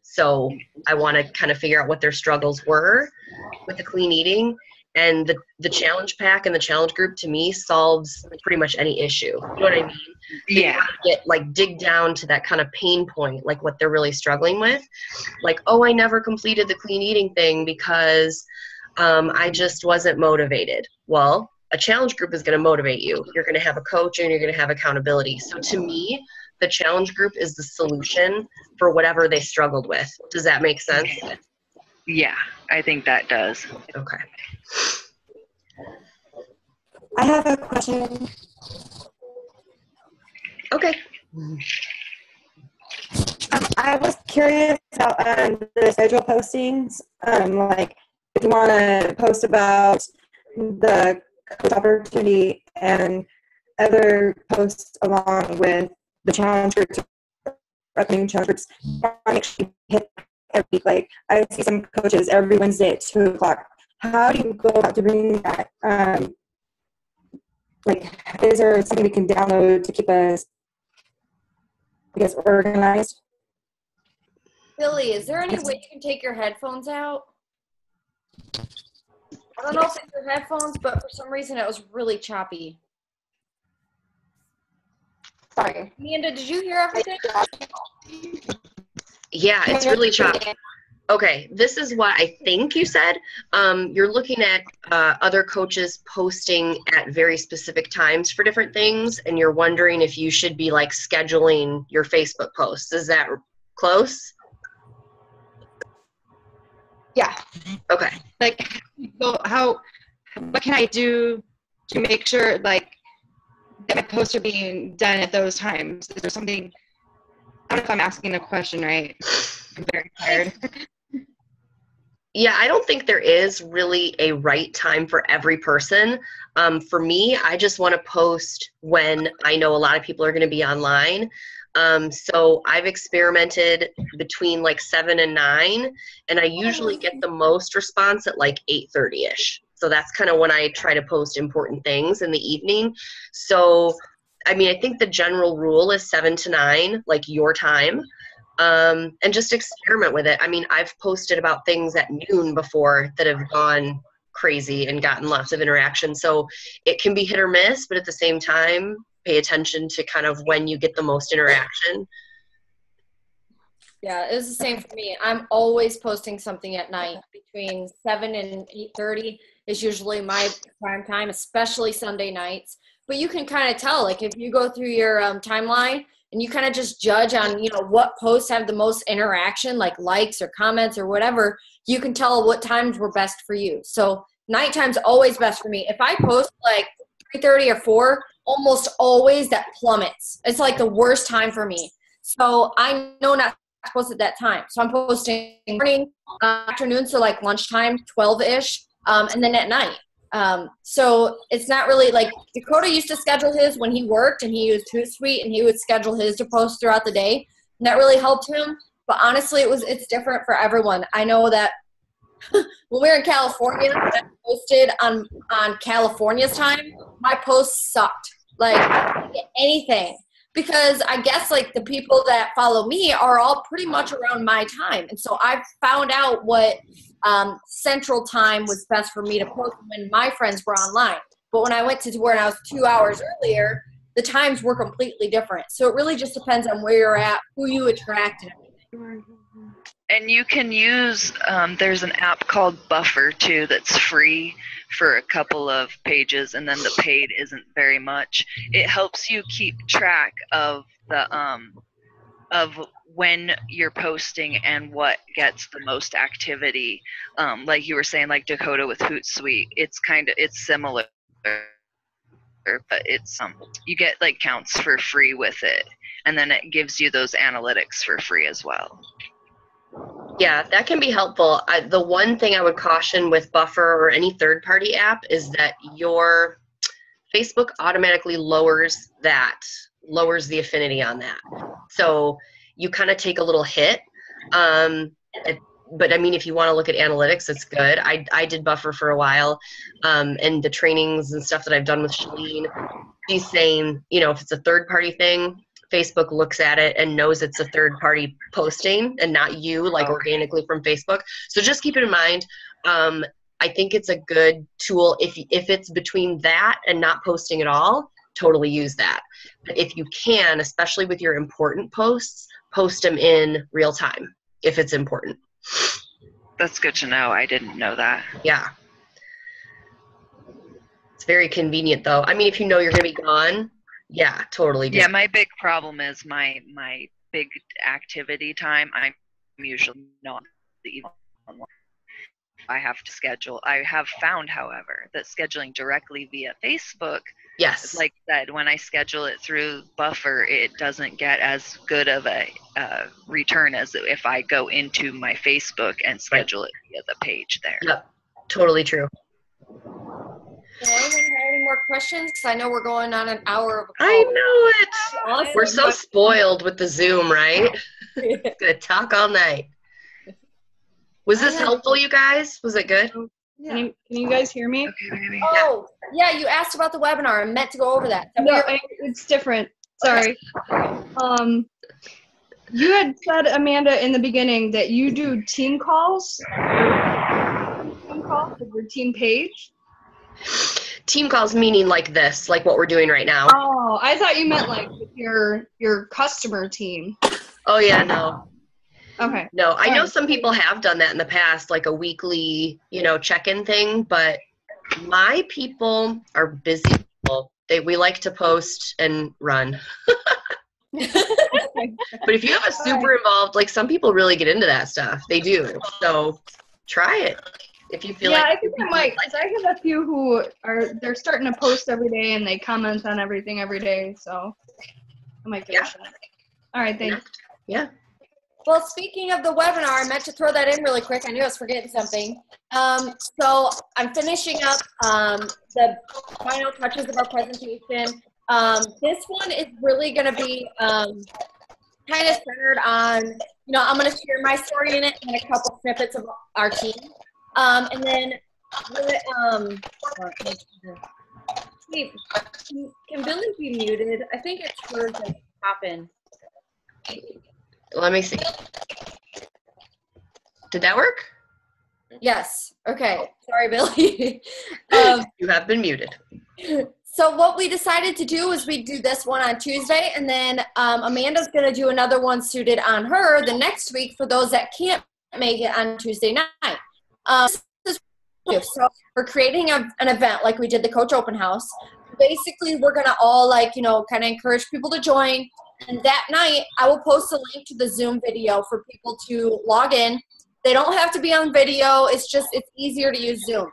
So I want to kind of figure out what their struggles were with the clean eating. And the challenge pack and the challenge group to me solves pretty much any issue. You know what I mean? Yeah. Dig down to that kind of pain point, like what they're really struggling with. Like, I never completed the clean eating thing because I just wasn't motivated. Well, a challenge group is going to motivate you. You're going to have a coach and you're going to have accountability. So to me, the challenge group is the solution for whatever they struggled with. Does that make sense? Yeah, I think that does. Okay. I have a question. I was curious about the schedule postings. Like, if you want to post about the coach opportunity and other posts along with the challenge groups, recommending challenge groups, make sure you hit every week. Like, I see some coaches every Wednesday at 2:00. How do you go about doing that? Like, is there something we can download to keep us, I guess, organized? Billy, is there any way you can take your headphones out? I don't know if it's your headphones, but for some reason it was really choppy. Sorry. Amanda, did you hear everything? Yeah, it's really choppy. Okay, this is what I think you said. You're looking at other coaches posting at very specific times for different things, and you're wondering if you should be like scheduling your Facebook posts. Is that close? Yeah. Okay. Like, what can I do to make sure, like, that my posts are being done at those times? Is there something, I don't know if I'm asking a question right. I'm very tired. Yeah, I don't think there is really a right time for every person. For me, I just want to post when I know a lot of people are going to be online. So I've experimented between like 7 and 9, and I usually get the most response at like 8:30ish. So that's kind of when I try to post important things in the evening. So, I mean, I think the general rule is 7 to 9, like your time. And just experiment with it. I mean, I've posted about things at noon before that have gone crazy and gotten lots of interaction. So it can be hit or miss, but at the same time, pay attention to kind of when you get the most interaction. Yeah, it's the same for me. I'm always posting something at night. Between 7 and 8:30 is usually my prime time, especially Sunday nights. But you can kind of tell, like, if you go through your timeline and you kind of just judge on, you know, what posts have the most interaction, like likes or comments or whatever, you can tell what times were best for you. So nighttime's always best for me. If I post like 3:30 or 4, almost always that plummets. It's like the worst time for me. So I know not to post at that time. So I'm posting morning, afternoon, so like lunchtime, 12-ish, and then at night. So it's not really like Dakota used to schedule his when he worked and he used Hootsuite and he would schedule his to post throughout the day. And that really helped him. But honestly, it's different for everyone. I know that when we were in California, when I posted on California's time, my posts sucked. Like, I didn't get anything. Because I guess like the people that follow me are all pretty much around my time. And so I found out what central time was best for me to post when my friends were online. But when I went to where I was 2 hours earlier, the times were completely different. So it really just depends on where you're at, who you attract, and everything. And you can use, there's an app called Buffer too that's free for a couple of pages, and then the paid isn't very much. It helps you keep track of the of when you're posting and what gets the most activity. Like you were saying, like Dakota with Hootsuite, it's similar, but it's you get like counts for free with it, and then it gives you those analytics for free as well. Yeah, that can be helpful. The one thing I would caution with Buffer or any third-party app is that your Facebook automatically lowers the affinity on that. So you kind of take a little hit. But I mean, if you want to look at analytics, it's good. I did Buffer for a while, and the trainings and stuff that I've done with Shalene, she's saying, you know, if it's a third-party thing, Facebook looks at it and knows it's a third-party posting and not you, like organically from Facebook. So just keep it in mind. I think it's a good tool if it's between that and not posting at all. Totally use that. But if you can, especially with your important posts, post them in real time if it's important. That's good to know. I didn't know that. Yeah. It's very convenient though. I mean, if you know you're going to be gone, yeah, totally. Yeah, my big problem is my big activity time. I'm usually not even online. I have to schedule. I have found, however, that scheduling directly via Facebook Yes. Like I said, when I schedule it through Buffer, it doesn't get as good of a return as if I go into my Facebook and schedule it via the page there. Yep. Totally true. Does anyone have any more questions? Because I know we're going on an hour of a call. I know it. Awesome. We're so spoiled with the Zoom, right? Gonna talk all night. Was this helpful, you guys? Was it good? Yeah. Can you guys hear me? Okay, maybe. Oh, yeah, you asked about the webinar. I meant to go over that. No, it's different. Sorry. You had said, Amanda, in the beginning that you do team calls. Team calls with your team page. Team calls meaning like this, like what we're doing right now. Oh, I thought you meant like with your customer team. Oh yeah, no. Okay. No, I know some people have done that in the past, like a weekly, check-in thing, but my people are busy people. We like to post and run. But if you have a super involved, like some people really get into that stuff. They do. So try it if you feel like. Yeah, I think I might, because I have a few who they're starting to post every day and they comment on everything every day. So I might give it a shot. All right, thanks. Yeah. Well, speaking of the webinar, I meant to throw that in really quick. I knew I was forgetting something. So I'm finishing up the final touches of our presentation. This one is really going to be kind of centered on, I'm going to share my story in it and a couple snippets of our team. And then, wait, can Billy be muted? I think it's for the happen. Let me see. Did that work? Yes. Okay. Sorry, Billy. You have been muted. So what we decided to do is we do this one on Tuesday, and then Amanda's going to do another one suited on her the next week for those that can't make it on Tuesday night. So we're creating an event like we did the Coach Open House. Basically, we're going to all kind of encourage people to join. And that night, I will post a link to the Zoom video for people to log in. They don't have to be on video. It's easier to use Zoom.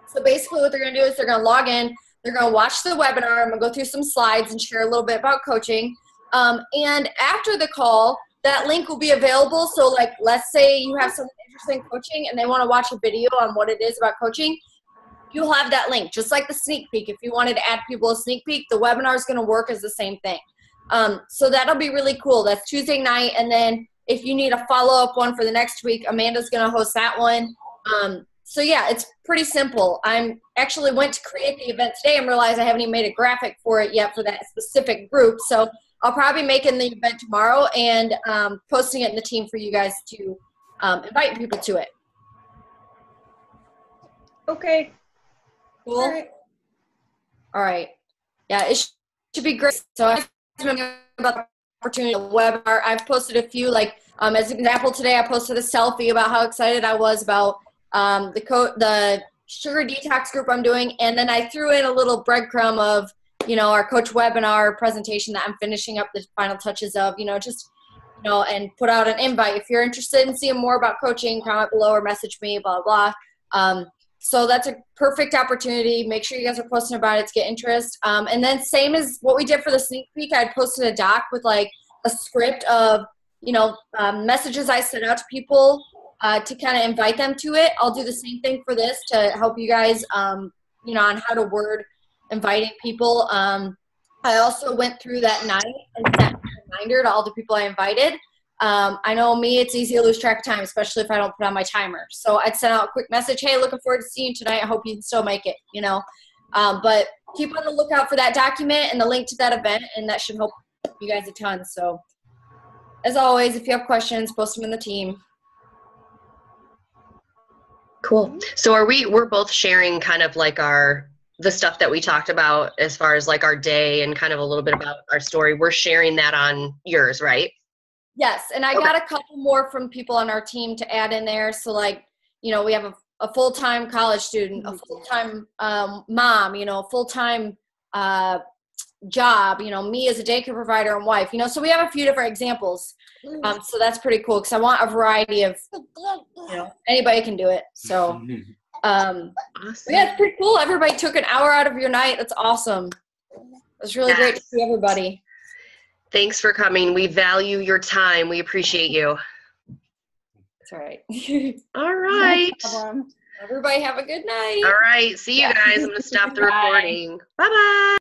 So basically what they're going to do is they're going to log in. They're going to watch the webinar. I'm going to go through some slides and share a little bit about coaching. And after the call, that link will be available. So like, let's say you have someone interested in coaching and they want to watch a video on what it is about coaching. You'll have that link, just like the sneak peek. If you wanted to add people a sneak peek, the webinar is going to work as the same thing. So that'll be really cool. That's Tuesday night. And then if you need a follow-up one for the next week, Amanda's going to host that one. So yeah, it's pretty simple. I'm actually went to create the event today and realized I haven't even made a graphic for it yet for that specific group. So I'll probably be making the event tomorrow and posting it in the team for you guys to invite people to it. Okay. Cool. All right. Yeah, it should be great. So I about the opportunity webinar. I've posted a few, like as an example today, I posted a selfie about how excited I was about the sugar detox group I'm doing, and then I threw in a little breadcrumb of our coach webinar presentation that I'm finishing up the final touches of, and put out an invite. If you're interested in seeing more about coaching, comment below or message me, blah, blah. So that's a perfect opportunity. Make sure you guys are posting about it to get interest. And then same as what we did for the sneak peek, I posted a doc with like a script of, messages I sent out to people to kind of invite them to it. I'll do the same thing for this to help you guys, on how to word inviting people. I also went through that night and sent a reminder to all the people I invited. I know me, it's easy to lose track of time, especially if I don't put on my timer. So I'd send out a quick message, hey, looking forward to seeing you tonight. I hope you can still make it, But keep on the lookout for that document and the link to that event, and that should help you guys a ton. So as always, if you have questions, post them in the team. Cool. So we're both sharing kind of like the stuff that we talked about as far as like our day and kind of a little bit about our story. We're sharing that on yours, right? Yes, and I got a couple more from people on our team to add in there. So like, we have a full-time college student, a full-time mom, a full-time job, me as a daycare provider and wife, so we have a few different examples. So that's pretty cool because I want a variety of, anybody can do it. So, awesome. yeah, it's pretty cool. Everybody took an hour out of your night. That's awesome. was really great to see everybody. Thanks for coming. We value your time. We appreciate you. That's right. All right. No problem. Everybody have a good night. All right. See you guys. I'm going to stop the Bye. recording. Bye-bye.